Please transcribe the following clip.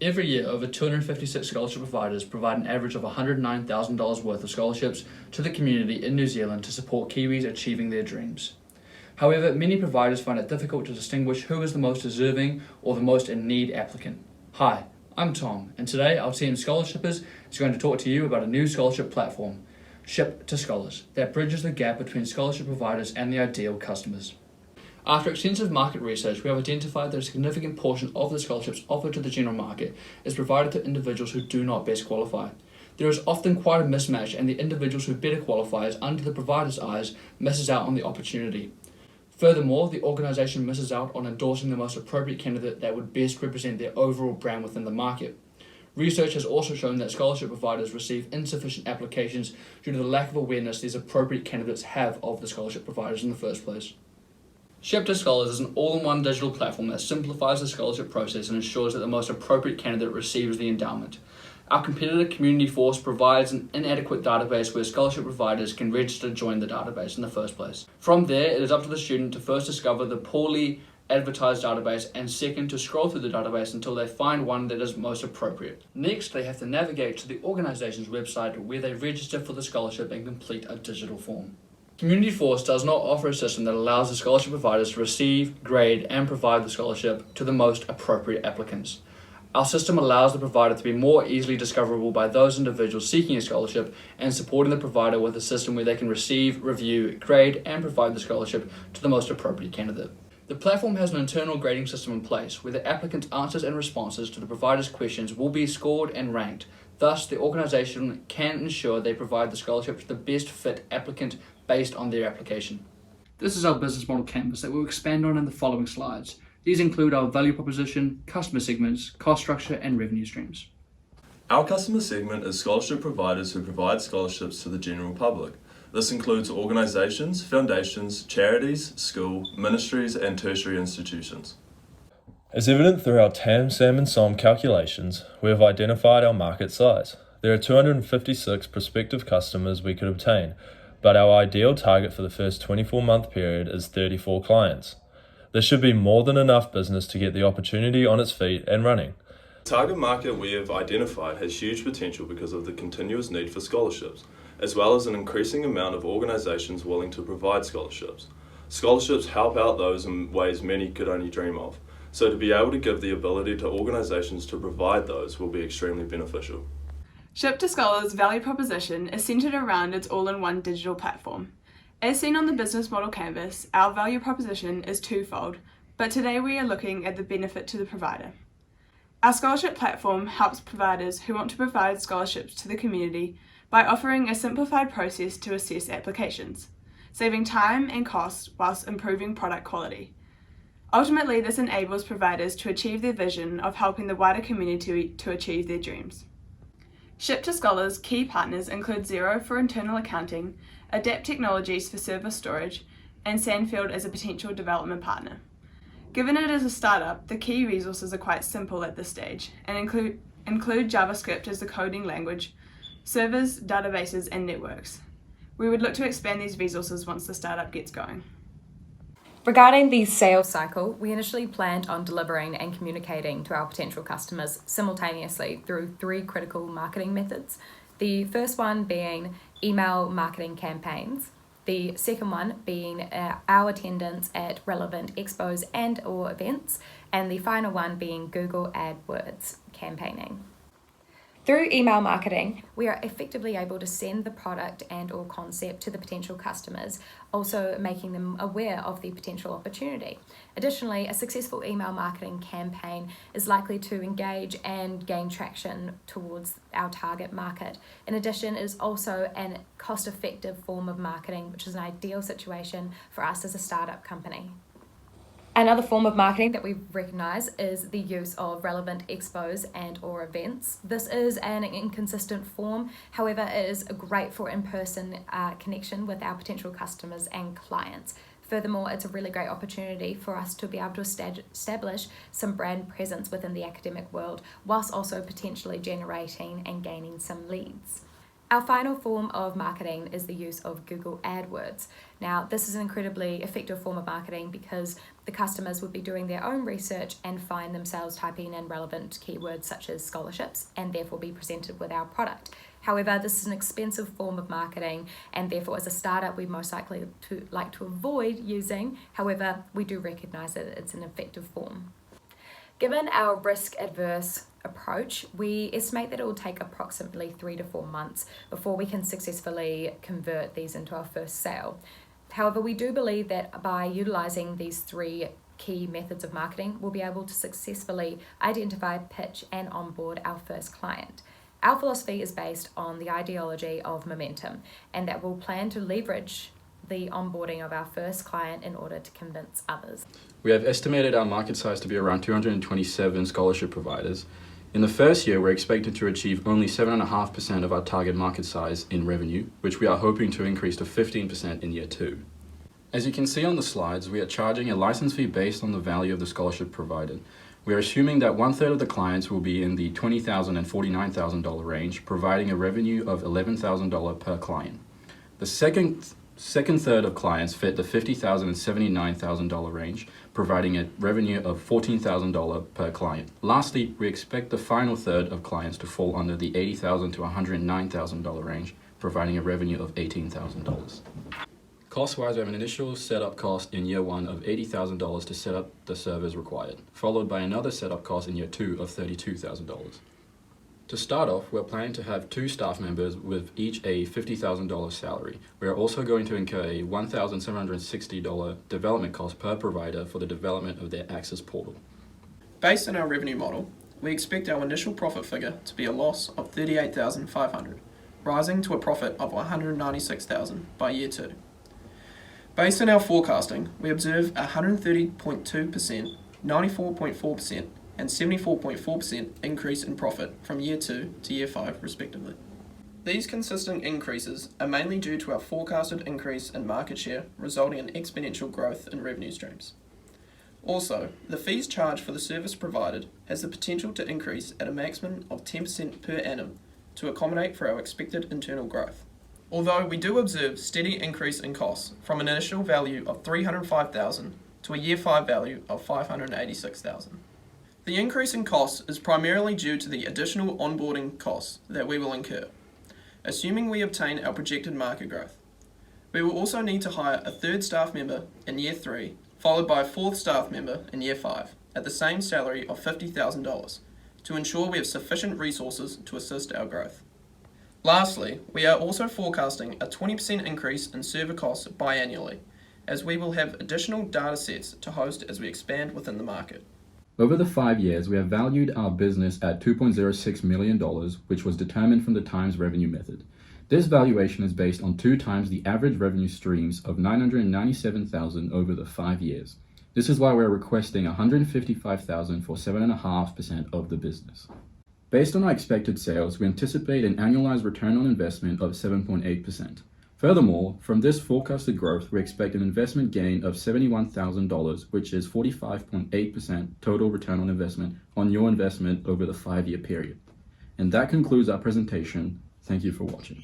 Every year, over 256 scholarship providers provide an average of $109,000 worth of scholarships to the community in New Zealand to support Kiwis achieving their dreams. However, many providers find it difficult to distinguish who is the most deserving or the most in need applicant. Hi, I'm Tom, and today our team Scholarshippers is going to talk to you about a new scholarship platform, Ship to Scholars, that bridges the gap between scholarship providers and the ideal customers. After extensive market research, we have identified that a significant portion of the scholarships offered to the general market is provided to individuals who do not best qualify. There is often quite a mismatch, and the individuals who better qualify as under the provider's eyes misses out on the opportunity. Furthermore, the organisation misses out on endorsing the most appropriate candidate that would best represent their overall brand within the market. Research has also shown that scholarship providers receive insufficient applications due to the lack of awareness these appropriate candidates have of the scholarship providers in the first place. Ship to Scholars is an all-in-one digital platform that simplifies the scholarship process and ensures that the most appropriate candidate receives the endowment. Our competitor Community Force provides an inadequate database where scholarship providers can register to join the database in the first place. From there, it is up to the student to first discover the poorly advertised database and second to scroll through the database until they find one that is most appropriate. Next, they have to navigate to the organisation's website where they register for the scholarship and complete a digital form. Community Force does not offer a system that allows the scholarship providers to receive, grade, and provide the scholarship to the most appropriate applicants. Our system allows the provider to be more easily discoverable by those individuals seeking a scholarship and supporting the provider with a system where they can receive, review, grade, and provide the scholarship to the most appropriate candidate. The platform has an internal grading system in place where the applicant's answers and responses to the provider's questions will be scored and ranked. Thus, the organisation can ensure they provide the scholarship to the best fit applicant based on their application. This is our business model canvas that we'll expand on in the following slides. These include our value proposition, customer segments, cost structure, and revenue streams. Our customer segment is scholarship providers who provide scholarships to the general public. This includes organisations, foundations, charities, school, ministries, and tertiary institutions. As evident through our TAM, SAM and SOM calculations, we have identified our market size. There are 256 prospective customers we could obtain, but our ideal target for the first 24-month period is 34 clients. This should be more than enough business to get the opportunity on its feet and running. The target market we have identified has huge potential because of the continuous need for scholarships, as well as an increasing amount of organisations willing to provide scholarships. Scholarships help out those in ways many could only dream of, so to be able to give the ability to organisations to provide those will be extremely beneficial. Ship to Scholars' value proposition is centred around its all-in-one digital platform. As seen on the business model canvas, our value proposition is twofold, but today we are looking at the benefit to the provider. Our scholarship platform helps providers who want to provide scholarships to the community by offering a simplified process to assess applications, saving time and cost whilst improving product quality. Ultimately, this enables providers to achieve their vision of helping the wider community to achieve their dreams. Ship to Scholars' key partners include Xero for internal accounting, Adapt Technologies for server storage, and Sandfield as a potential development partner. Given it is a startup, the key resources are quite simple at this stage and include JavaScript as the coding language, servers, databases, and networks. We would look to expand these resources once the startup gets going. Regarding the sales cycle, we initially planned on delivering and communicating to our potential customers simultaneously through 3 critical marketing methods. The first one being email marketing campaigns, the second one being our attendance at relevant expos and or events, and the final one being Google AdWords campaigning. Through email marketing, we are effectively able to send the product and or concept to the potential customers, also making them aware of the potential opportunity. Additionally, a successful email marketing campaign is likely to engage and gain traction towards our target market. In addition, it is also a cost-effective form of marketing, which is an ideal situation for us as a startup company. Another form of marketing that we recognise is the use of relevant expos and or events. This is an inconsistent form, however it is great for in-person connection with our potential customers and clients. Furthermore, it's a really great opportunity for us to be able to establish some brand presence within the academic world, whilst also potentially generating and gaining some leads. Our final form of marketing is the use of Google AdWords. Now, this is an incredibly effective form of marketing because the customers would be doing their own research and find themselves typing in relevant keywords such as scholarships and therefore be presented with our product. However, this is an expensive form of marketing and therefore as a startup we most likely like to avoid using. However, we do recognise that it's an effective form. Given our risk-adverse approach, we estimate that it will take approximately 3 to 4 months before we can successfully convert these into our first sale. However, we do believe that by utilising these 3 key methods of marketing, we'll be able to successfully identify, pitch, and onboard our first client. Our philosophy is based on the ideology of momentum, and that we'll plan to leverage the onboarding of our first client in order to convince others. We have estimated our market size to be around 227 scholarship providers. In the first year, we're expected to achieve only 7.5% of our target market size in revenue, which we are hoping to increase to 15% in year 2. As you can see on the slides, we are charging a license fee based on the value of the scholarship provided. We are assuming that 1/3 of the clients will be in the $20,000 and $49,000 range, providing a revenue of $11,000 per client. The second third of clients fit the $50,000 and $79,000 range, providing a revenue of $14,000 per client. Lastly, we expect the final third of clients to fall under the $80,000 to $109,000 range, providing a revenue of $18,000. Cost-wise, we have an initial setup cost in year 1 of $80,000 to set up the servers required, followed by another setup cost in year 2 of $32,000. To start off, we're planning to have 2 staff members with each a $50,000 salary. We are also going to incur a $1,760 development cost per provider for the development of their Access portal. Based on our revenue model, we expect our initial profit figure to be a loss of $38,500, rising to a profit of $196,000 by year 2. Based on our forecasting, we observe 130.2%, 94.4%, and 74.4% increase in profit from year 2 to year 5 respectively. These consistent increases are mainly due to our forecasted increase in market share, resulting in exponential growth in revenue streams. Also, the fees charged for the service provided has the potential to increase at a maximum of 10% per annum to accommodate for our expected internal growth. Although we do observe steady increase in costs from an initial value of $305,000 to a year 5 value of $586,000. The increase in costs is primarily due to the additional onboarding costs that we will incur, assuming we obtain our projected market growth. We will also need to hire a 3rd staff member in year 3, followed by a 4th staff member in year 5, at the same salary of $50,000, to ensure we have sufficient resources to assist our growth. Lastly, we are also forecasting a 20% increase in server costs biannually, as we will have additional data sets to host as we expand within the market. Over the 5 years, we have valued our business at $2.06 million, which was determined from the times revenue method. This valuation is based on 2 times the average revenue streams of $997,000 over the 5 years. This is why we're requesting $155,000 for 7.5% of the business. Based on our expected sales, we anticipate an annualized return on investment of 7.8%. Furthermore, from this forecasted growth, we expect an investment gain of $71,000, which is 45.8% total return on investment on your investment over the 5-year period. And that concludes our presentation. Thank you for watching.